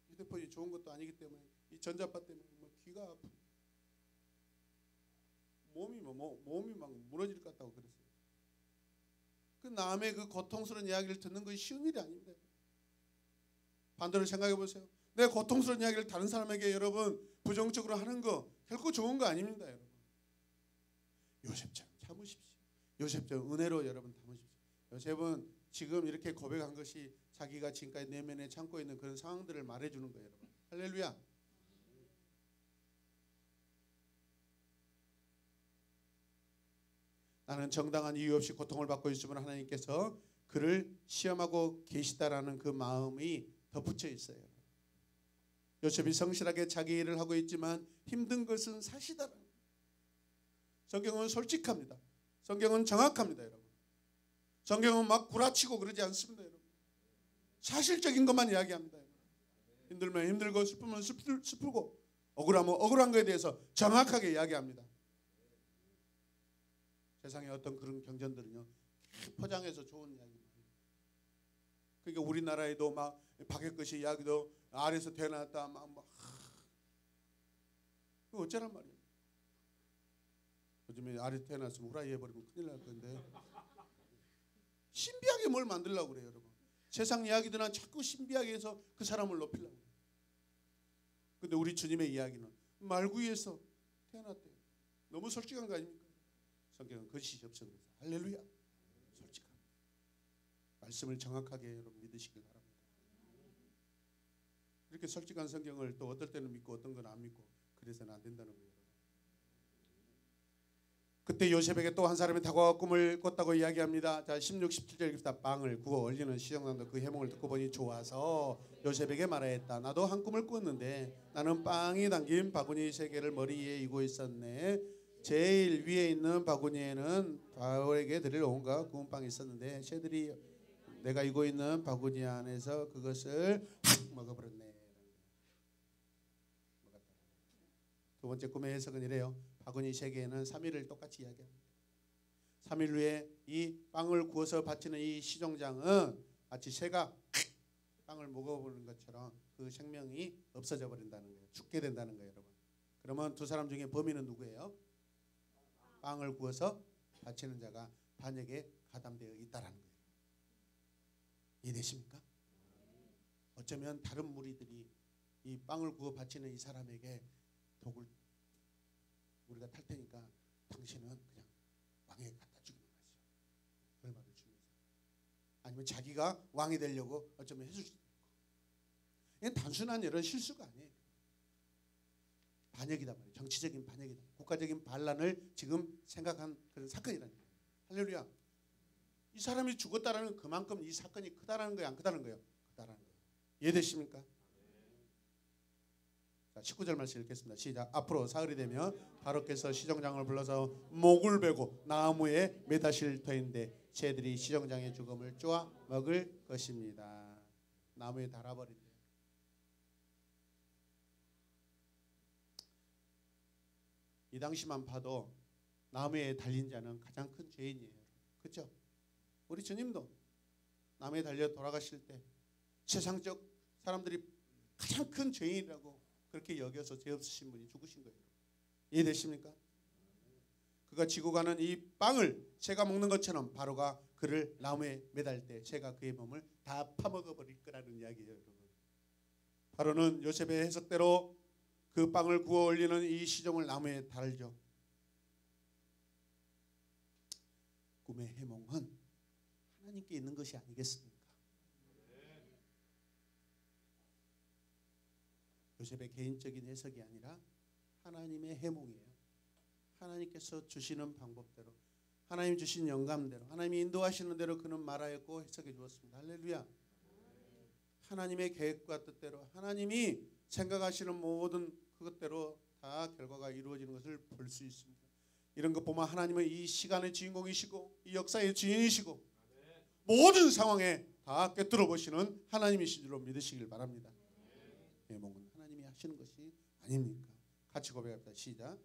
휴대폰이 좋은 것도 아니기 때문에 이 전자파 때문에 뭐 귀가 아프고 몸이 막 무너질 것 같다고 그랬어요. 그 남의 그 고통스러운 이야기를 듣는 것이 쉬운 일이 아닙니다. 반대로 생각해 보세요. 내 고통스러운 이야기를 다른 사람에게 여러분 부정적으로 하는 거 결코 좋은 거 아닙니다, 여러분. 요셉처럼 참으십시오. 요셉처럼 은혜로 여러분 담으십시오. 요셉은 지금 이렇게 고백한 것이 자기가 지금까지 내면에 참고 있는 그런 상황들을 말해주는 거예요, 여러분. 할렐루야. 나는 정당한 이유 없이 고통을 받고 있으면 하나님께서 그를 시험하고 계시다라는 그 마음이 덧붙여 있어요. 요셉이 성실하게 자기 일을 하고 있지만 힘든 것은 사실이다. 성경은 솔직합니다. 성경은 정확합니다, 여러분. 성경은 막 구라치고 그러지 않습니다, 여러분. 사실적인 것만 이야기합니다, 여러분. 힘들면 힘들고 슬프면 슬프고 억울하면 억울한 것에 대해서 정확하게 이야기합니다. 세상에 어떤 그런 경전들은요 포장해서 좋은 이야기입니다. 그러니까 우리나라에도 막 박해 것이 이야기도 아래서 태어났다 막 그 어쩌란 말이야. 요즘에 아리 태어났으면 후라이 해버리면 큰일 날 건데 신비하게 뭘 만들려고 그래요, 여러분. 세상 이야기들은 자꾸 신비하게 해서 그 사람을 높이려고 해요. 근데 우리 주님의 이야기는 말구이에서 태어났대요. 너무 솔직한 거 아닙니까? 성경은 거짓이 없어 그래서 할렐루야. 솔직한 말씀을 정확하게 여러분 믿으시길 바랍니다. 이렇게 솔직한 성경을 또 어떨 때는 믿고 어떤 건 안 믿고 그래서는 안 된다는 거예요. 그때 요셉에게 또 한 사람이 다가와 꿈을 꿨다고 이야기합니다. 자, 16, 17절입니다. 빵을 구워 올리는 시정장도 그 해몽을 듣고 보니 좋아서 요셉에게 말하였다. 나도 한 꿈을 꿨는데 나는 빵이 담긴 바구니 3개를 머리에 이고 있었네. 제일 위에 있는 바구니에는 바울에게 드릴 온갖 구운 빵이 있었는데 새들이 내가 이고 있는 바구니 안에서 그것을 확 먹어버렸네. 두 번째 꿈의 해석은 이래요. 바구니 3개에는 3일을 똑같이 이야기합니다. 3일 후에 이 빵을 구워서 바치는 이 시종장은 마치 새가 빵을 먹어보는 것처럼 그 생명이 없어져 버린다는 거예요. 죽게 된다는 거예요, 여러분. 그러면 두 사람 중에 범인은 누구예요? 빵을 구워서 바치는 자가 반역에 가담되어 있다라는 거예요. 이해되십니까? 어쩌면 다른 무리들이 이 빵을 구워 바치는 이 사람에게 독을 우리가 탈 테니까 당신은 그냥 왕에게 갖다 주기만 하시오. 얼마를 주면서. 아니면 자기가 왕이 되려고 어쩌면 해줄 수도 있고. 이건 단순한 이런 실수가 아니에요. 반역이다 말이에요. 정치적인 반역이다. 국가적인 반란을 지금 생각한 그런 사건이라는 거예요. 할렐루야. 이 사람이 죽었다라는 그만큼 이 사건이 크다라는 거예요, 안 크다는 거예요? 크다라는 거예요. 이해되십니까? 자, 19절 말씀 읽겠습니다. 시작. 앞으로 사흘이 되면 바로께서 시정장을 불러서 목을 베고 나무에 매다실 터인데 새들이 시정장의 죽음을 쪼아 먹을 것입니다. 나무에 달아버린대요. 이 당시만 봐도 나무에 달린 자는 가장 큰 죄인이에요. 그렇죠? 우리 주님도 나무에 달려 돌아가실 때 세상적 사람들이 가장 큰 죄인이라고 그렇게 여겨서 죄 없으신 분이 죽으신 거예요. 이해되십니까? 그가 지고 가는 이 빵을 새가 먹는 것처럼 바로가 그를 나무에 매달 때 새가 그의 몸을 다 파먹어 버릴 거라는 이야기예요, 여러분. 바로는 요셉의 해석대로 그 빵을 구워 올리는 이 시종을 나무에 달죠. 꿈의 해몽은 하나님께 있는 것이 아니겠습니까? 요셉의 개인적인 해석이 아니라 하나님의 해몽이에요. 하나님께서 주시는 방법대로, 하나님 주신 영감대로, 하나님이 인도하시는 대로 그는 말하였고 해석해 주었습니다. 할렐루야. 하나님의 계획과 뜻대로 하나님이 생각하시는 모든 그것대로 다 결과가 이루어지는 것을 볼 수 있습니다. 이런 것 보면 하나님은 이 시간의 주인공이시고 이 역사의 주인이시고 모든 상황에 다 꿰뚫어 보시는 하나님이신 줄로 믿으시길 바랍니다. 해몽은 하나님이 하시는 것이 아닙니까? 같이 고백합니다. 시작.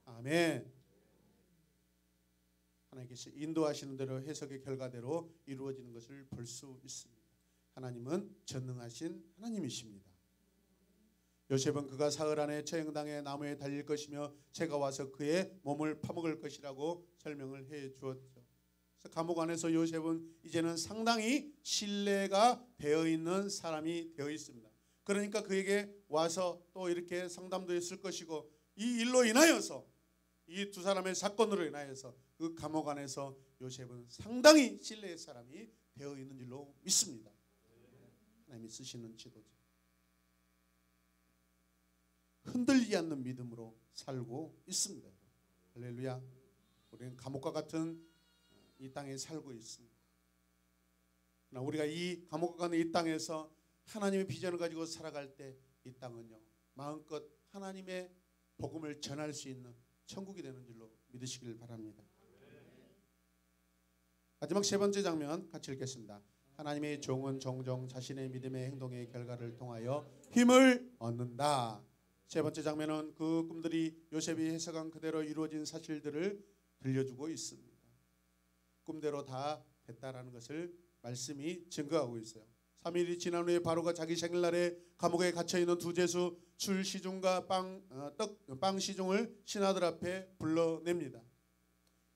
아멘. 하나님께서 인도하시는 대로 해석의 결과대로 이루어지는 것을 볼 수 있습니다. 하나님은 전능하신 하나님이십니다. 요셉은 그가 사흘 안에 처형당해 나무에 달릴 것이며 새가 와서 그의 몸을 파먹을 것이라고 설명을 해 주었죠. 그래서 감옥 안에서 요셉은 이제는 상당히 신뢰가 되어 있는 사람이 되어 있습니다. 그러니까 그에게 와서 또 이렇게 상담도 했을 것이고 이 일로 인하여서 이 두 사람의 사건으로 인하여서 그 감옥 안에서 요셉은 상당히 신뢰의 사람이 되어 있는 줄로 믿습니다. 하나님이 쓰시는 지도자. 흔들리지 않는 믿음으로 살고 있습니다. 할렐루야. 우리는 감옥과 같은 이 땅에 살고 있습니다. 그러나 우리가 이 감옥과 같은 이 땅에서 하나님의 비전을 가지고 살아갈 때 이 땅은요 마음껏 하나님의 복음을 전할 수 있는 천국이 되는 줄로 믿으시길 바랍니다. 마지막 세 번째 장면 같이 읽겠습니다. 하나님의 종은 종종 자신의 믿음의 행동의 결과를 통하여 힘을 얻는다. 세 번째 장면은 그 꿈들이 요셉이 해석한 그대로 이루어진 사실들을 들려주고 있습니다. 꿈대로 다 됐다라는 것을 말씀이 증거하고 있어요. 3일이 지난 후에 바로가 자기 생일날에 감옥에 갇혀있는 두 제수 술 시중과 빵 시중을 신하들 앞에 불러냅니다.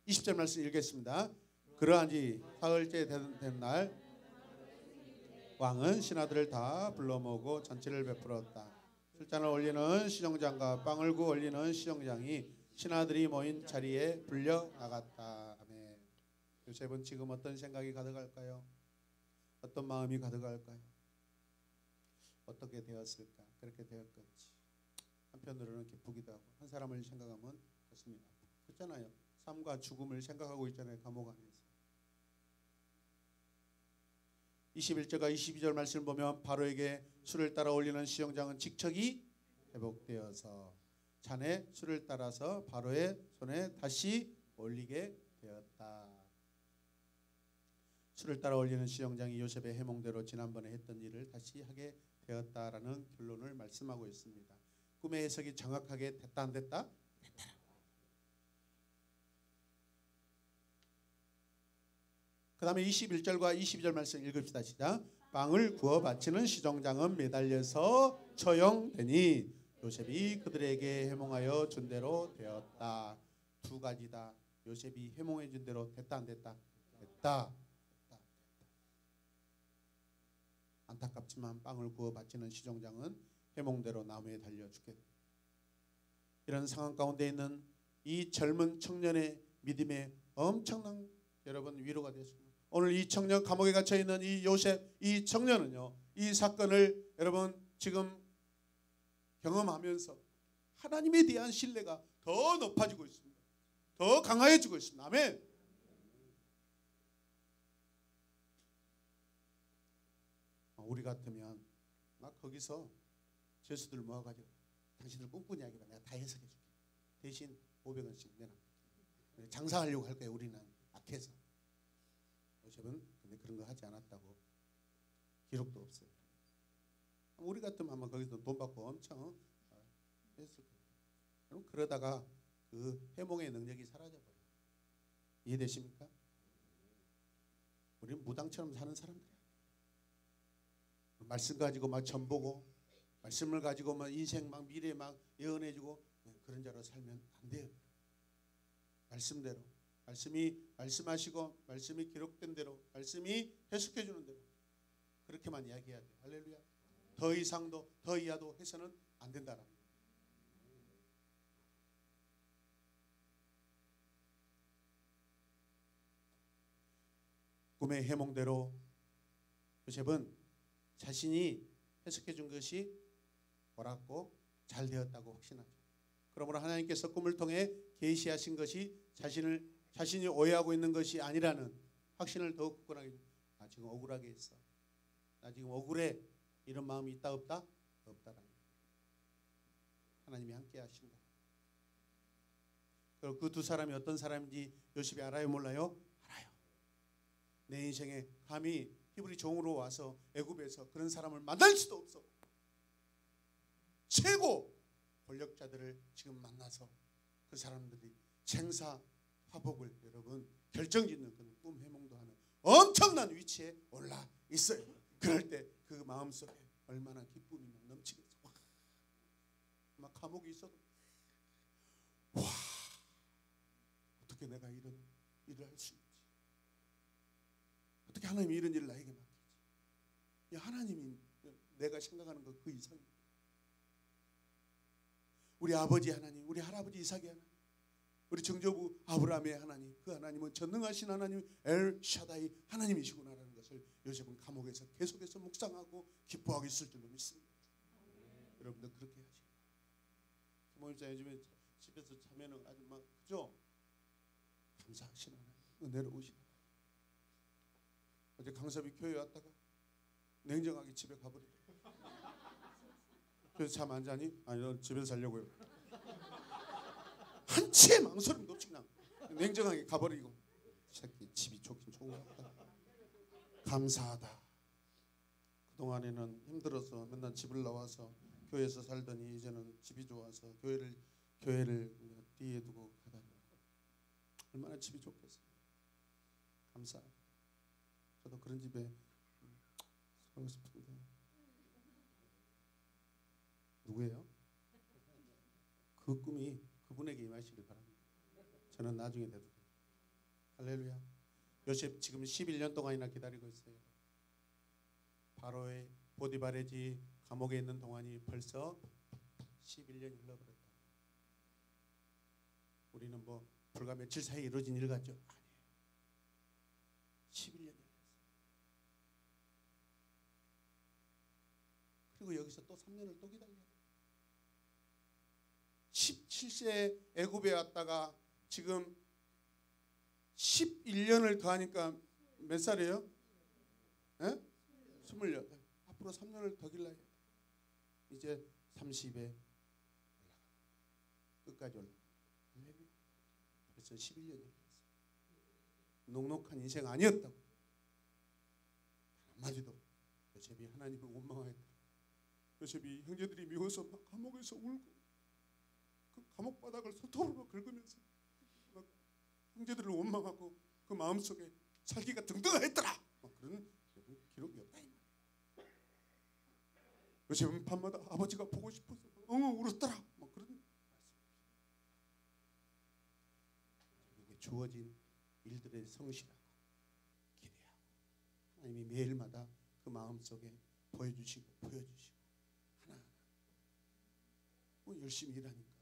20절 말씀 읽겠습니다. 그러한지 사흘째 된 날 왕은 신하들을 다 불러 모으고 잔치를 베풀었다. 술잔을 올리는 시정장과 빵을 구워 올리는 시정장이 신하들이 모인 자리에 불려 나갔다. 아멘. 요셉은 지금 어떤 생각이 가득할까요? 어떤 마음이 가득할까요? 어떻게 되었을까? 그렇게 되었겠지. 한편으로는 기쁘기도 하고, 한 사람을 생각하면 그렇습니다. 그렇잖아요. 삶과 죽음을 생각하고 있잖아요. 감옥 안에서. 21절과 22절 말씀을 보면 바로에게 술을 따라 올리는 시정장은 직척이 회복되어서 잔에 술을 따라서 바로의 손에 다시 올리게 되었다. 술을 따라 올리는 시정장이 요셉의 해몽대로 지난번에 했던 일을 다시 하게 되었다라는 결론을 말씀하고 있습니다. 꿈의 해석이 정확하게 됐다 안 됐다? 됐다. 그 다음에 21절과 22절 말씀 읽읍시다. 시작. 빵을 구워 바치는 시정장은 매달려서 처형되니 요셉이 그들에게 해몽하여 준 대로 되었다. 두 가지다. 요셉이 해몽해 준 대로 됐다 안 됐다? 됐다. 안타깝지만 빵을 구워 바치는 시정장은 해몽대로 나무에 달려 죽게. 이런 상황 가운데 있는 이 젊은 청년의 믿음에 엄청난 여러분 위로가 되었습니다. 오늘 이 청년 감옥에 갇혀 있는 이 요셉 이 청년은요, 이 사건을 여러분 지금 경험하면서 하나님에 대한 신뢰가 더 높아지고 있습니다. 더 강화해지고 있습니다. 아멘. 우리 같으면 막 거기서 죄수들 모아가지고 당신들 꿈꾸는 이야기가 내가 다 해석해 줄게. 대신 500원씩 내놔. 장사하려고 할 거예요. 우리는 악해서. 요셉은 근데 그런 거 하지 않았다고 기록도 없어요. 우리 같으면 아마 거기서 돈 받고 엄청 했을 거예요. 그럼 그러다가 그 해몽의 능력이 사라져버려요. 이해되십니까? 우리는 무당처럼 사는 사람들이야. 말씀 가지고 막 전보고 말씀을 가지고 막 인생 막 미래 막 예언해주고 그런 자로 살면 안 돼요. 말씀대로 말씀이 말씀하시고 말씀이 기록된 대로 말씀이 해석해 주는 대로 그렇게만 이야기해야 돼요. 할렐루야. 더 이상도 더 이하도 해서는 안 된다라는 거예요. 꿈의 해몽대로 요셉은 자신이 해석해 준 것이 옳았고 잘 되었다고 확신하죠. 그러므로 하나님께서 꿈을 통해 계시하신 것이 자신이 오해하고 있는 것이 아니라는 확신을 더욱 굳건하게. 나 지금 억울하게 있어. 나 지금 억울해. 이런 마음이 있다 없다? 없다라는 거예요. 하나님이 함께 하신다. 그리고 그 두 사람이 어떤 사람인지 요셉이 알아요 몰라요? 알아요. 내 인생에 감히 히브리 종으로 와서 애굽에서 그런 사람을 만날 수도 없어. 최고 권력자들을 지금 만나서 그 사람들이 생사 화복을 여러분 결정짓는 그런 꿈 해몽도 하는 엄청난 위치에 올라 있어요. 그럴 때 그 마음속에 얼마나 기쁨이 넘치겠어. 막 감옥에 있어도 와 어떻게 내가 이런 일을 할 수 있지? 어떻게 하나님이 이런 일을 나에게 맡기지? 야, 하나님이 내가 생각하는 것 그 이상이야. 우리 아버지 하나님, 우리 할아버지 이삭의 하나님, 우리 정조부 아브라함의 하나님, 그 하나님은 전능하신 하나님 엘 샤다이 하나님이시구나라는 것을 요셉은 감옥에서 계속해서 묵상하고 기뻐하고 있을 줄로 믿습니다. 여러분들 그렇게 하시고 부모님자 요즘에 집에서 자면은 아주 막 그죠? 감사하신 하나님, 은혜로우신 하나님. 어제 강섭이 교회 왔다가 냉정하게 집에 가버리더라고요. 그래서 잠 안 자니? 아니 너 집에서 자려고요. 한치의 망설임도 없이 그냥 냉정하게 가버리고 새끼 집이 좋긴 좋은 것 같다. 감사하다. 그동안에는 힘들어서 맨날 집을 나와서 교회에서 살더니 이제는 집이 좋아서 교회를 뒤에 두고 가다니 얼마나 집이 좋겠어요. 감사합니다. 저도 그런 집에 하고 싶은데 누구예요? 그 꿈이 그분에게 임하시길 바랍니다. 저는 나중에 돼도 돼요. 할렐루야. 요셉 지금 11년 동안이나 기다리고 있어요. 바로의 보디바레지 감옥에 있는 동안이 벌써 11년이 흘러버렸다. 우리는 뭐 불과 며칠 사이에 이루어진 일 같죠? 아니에요. 11년이 흘렀어요. 그리고 여기서 또 3년을 또 기다려야 돼요. 17세 애굽에 왔다가 지금 11년을 더하니까 몇 살이에요? 28. 앞으로 3년을 더 길러야 돼. 이제 30에 올라가. 끝까지 올라가. 벌써 11년이 흘렀어요. 녹록한 인생 아니었다고. 한마디도. 요셉이 하나님을 원망하였다. 요셉이 형제들이 미워서 막 감옥에서 울고 그 감옥 바닥을 손톱으로 긁으면서 막 형제들을 원망하고 그 마음속에 살기가 등등하였더라. 그런 기록이 없다. 요셉은 밤마다 아버지가 보고 싶어서 엉엉 울었더라. 그런 말씀. 이게 주어진 일들에 성실하고 기대하고 하나님이 매일마다 그 마음속에 보여주시고 하나하나 열심히 일하니까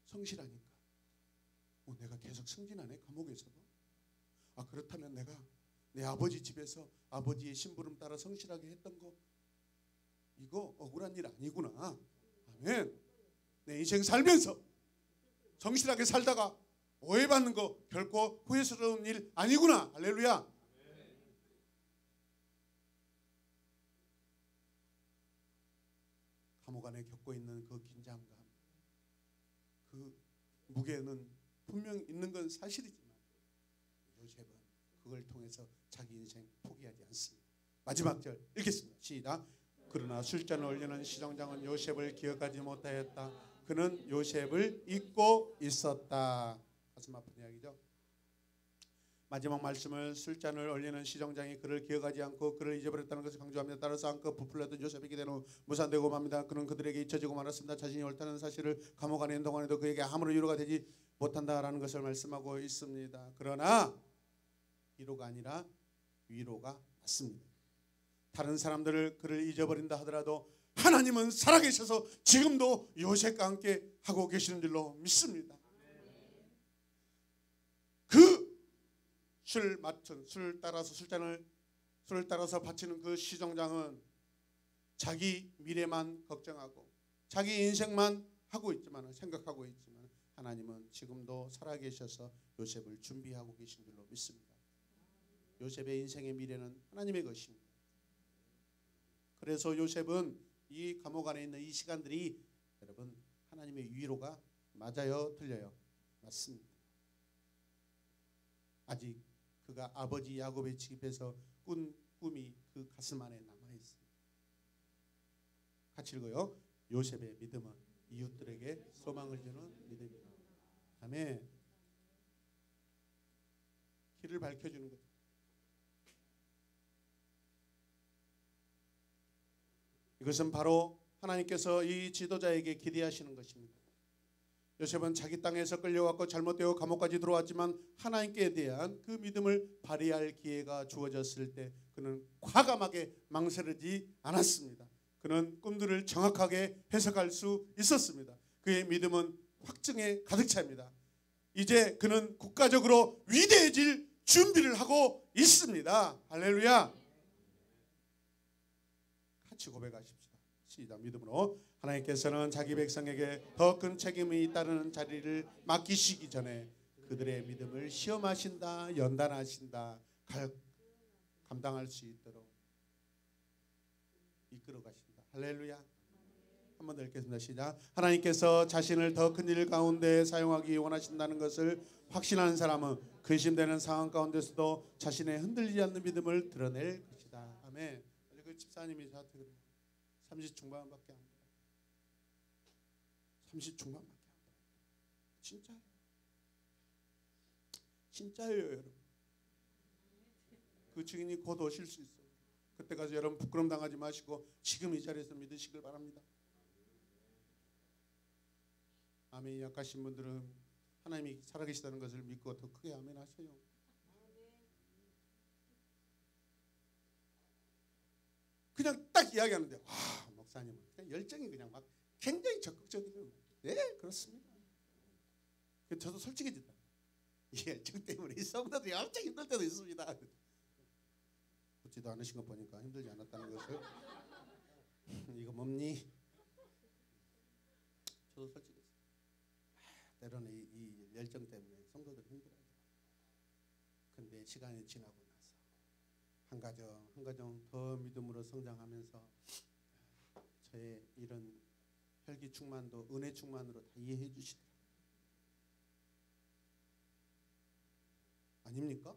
성실하니까 내가 계속 승진하네 감옥에서도. 그렇다면 내가 내 아버지 집에서 아버지의 심부름 따라 성실하게 했던 거 이거 억울한 일 아니구나. 아멘. 내 인생 살면서 성실하게 살다가 오해받는 거 결코 후회스러운 일 아니구나. 할렐루야. 감옥 안에 겪고 있는 그 긴장감, 그 무게는 분명 있는 건 사실이지만 요셉은 그걸 통해서 자기 인생 포기하지 않습니다. 마지막 절 읽겠습니다. 시작. 그러나 술잔을 올리는 시정장은 요셉을 기억하지 못하였다. 그는 요셉을 잊고 있었다. 가슴 아픈 이야기죠. 마지막 말씀을 술잔을 올리는 시정장이 그를 기억하지 않고 그를 잊어버렸다는 것을 강조합니다. 따라서 한껏 부풀렸던 요셉이 기대는 후 무산되고 맙니다. 그는 그들에게 잊혀지고 말았습니다. 자신이 옳다는 사실을 감옥 안에 있는 동안에도 그에게 아무런 위로가 되지 못한다라는 것을 말씀하고 있습니다. 그러나 위로가 아니라 위로가 맞습니다. 다른 사람들을 그를 잊어버린다 하더라도 하나님은 살아계셔서 지금도 요셉과 함께 하고 계시는 줄로 믿습니다. 그 술을 맡은 술을 따라서 바치는 그 시정장은 자기 미래만 걱정하고 자기 인생만 하고 있지만 생각하고 있지만 하나님은 지금도 살아계셔서 요셉을 준비하고 계신 줄로 믿습니다. 요셉의 인생의 미래는 하나님의 것입니다. 그래서 요셉은 이 감옥 안에 있는 이 시간들이 여러분 하나님의 위로가 맞아요, 틀려요? 맞습니다. 아직 그가 아버지 야곱의 집에서 꾼 꿈이 그 가슴 안에 남아있습니다. 같이 읽어요. 요셉의 믿음은 이웃들에게 소망을 주는 믿음이다. 아멘. 길을 밝혀주는 거죠. 이것은 바로 하나님께서 이 지도자에게 기대하시는 것입니다. 요셉은 자기 땅에서 끌려왔고 잘못되어 감옥까지 들어왔지만 하나님께 대한 그 믿음을 발휘할 기회가 주어졌을 때 그는 과감하게 망설이지 않았습니다. 그는 꿈들을 정확하게 해석할 수 있었습니다. 그의 믿음은 확증에 가득 찹니다. 이제 그는 국가적으로 위대해질 준비를 하고 있습니다. 할렐루야. 같이 고백하십시다. 시작. 믿음으로 하나님께서는 자기 백성에게 더 큰 책임이 따르는 자리를 맡기시기 전에 그들의 믿음을 시험하신다, 연단하신다, 감당할 수 있도록 이끌어 가신다. 할렐루야. 한 번 더 읽겠습니다. 시작. 하나님께서 자신을 더 큰 일 가운데 사용하기 원하신다는 것을 확신하는 사람은 근심되는 상황 가운데서도 자신의 흔들리지 않는 믿음을 드러낼 것이다. 아멘. 그 집사님이 저한테 30 중반밖에 안 돼요. 30 중반밖에 안 돼요. 진짜예요. 진짜예요, 여러분. 그 증인이 곧 오실 수 있어요. 그때까지 여러분 부끄럼 당하지 마시고 지금 이 자리에서 믿으시길 바랍니다. 아멘. 약하신 분들은 하나님이 살아계시다는 것을 믿고 더 크게 아멘 하세요. 그냥 딱 이야기하는데 목사님은 그냥 열정이 그냥 막 굉장히 적극적이네요. 네, 그렇습니다. 저도 솔직해진다. 이 열정 때문에 이 성도들이 엄청 힘들 때도 있습니다. 웃지도 않으신 거 보니까 힘들지 않았다는 것을. 이거 뭡니? 저도 솔직했어요. 때로는 이 열정 때문에 성도들이 힘들어요. 근데 시간이 지나고 나서 한 가정 더 믿음으로 성장하면서 저의 이런 혈기 충만도 은혜 충만으로 다 이해해 주시더라고요. 아닙니까?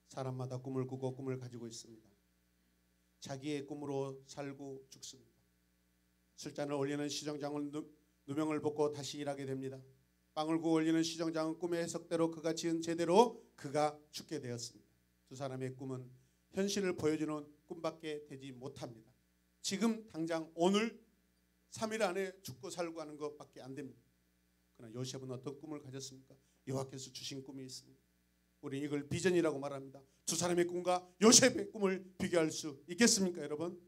사람마다 꿈을 꾸고 꿈을 가지고 있습니다. 자기의 꿈으로 살고 죽습니다. 술잔을 올리는 시정장은 누명을 벗고 다시 일하게 됩니다. 빵을 구워 올리는 시정장은 꿈의 해석대로 그가 지은 제대로 그가 죽게 되었습니다. 두 사람의 꿈은 현실을 보여주는 꿈밖에 되지 못합니다. 지금 당장 오늘 3일 안에 죽고 살고 하는 것밖에 안 됩니다. 그러나 요셉은 어떤 꿈을 가졌습니까? 여호와께서 주신 꿈이 있습니다. 우리는 이걸 비전이라고 말합니다. 두 사람의 꿈과 요셉의 꿈을 비교할 수 있겠습니까, 여러분?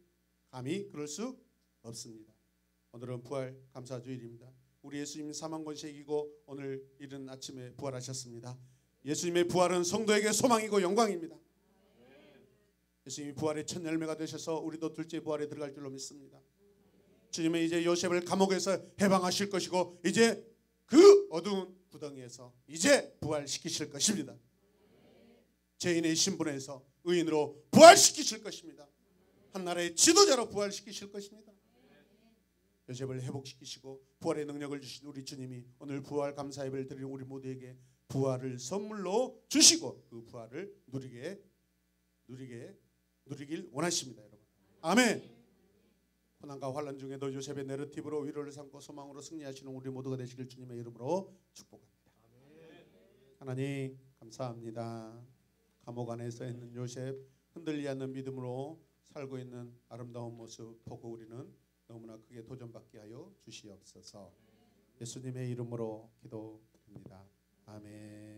감히 그럴 수 없습니다. 오늘은 부활 감사주일입니다. 우리 예수님 사망 권세 이기고 오늘 이른 아침에 부활하셨습니다. 예수님의 부활은 성도에게 소망이고 영광입니다. 예수님이 부활의 첫 열매가 되셔서 우리도 둘째 부활에 들어갈 줄로 믿습니다. 주님은 이제 요셉을 감옥에서 해방하실 것이고 이제 그 어두운 구덩이에서 이제 부활시키실 것입니다. 죄인의 신분에서 의인으로 부활시키실 것입니다. 한 나라의 지도자로 부활시키실 것입니다. 요셉을 회복시키시고 부활의 능력을 주신 우리 주님이 오늘 부활 감사 예배를 드리는 우리 모두에게 부활을 선물로 주시고 그 부활을 누리길 원하십니다, 여러분. 아멘. 고난과 환난 중에도 요셉의 내러티브로 위로를 삼고 소망으로 승리하시는 우리 모두가 되시길 주님의 이름으로 축복합니다. 하나님 감사합니다. 감옥 안에서 있는 요셉 흔들리지 않는 믿음으로 살고 있는 아름다운 모습 보고 우리는 너무나 크게 도전받게 하여 주시옵소서. 예수님의 이름으로 기도드립니다. 아멘.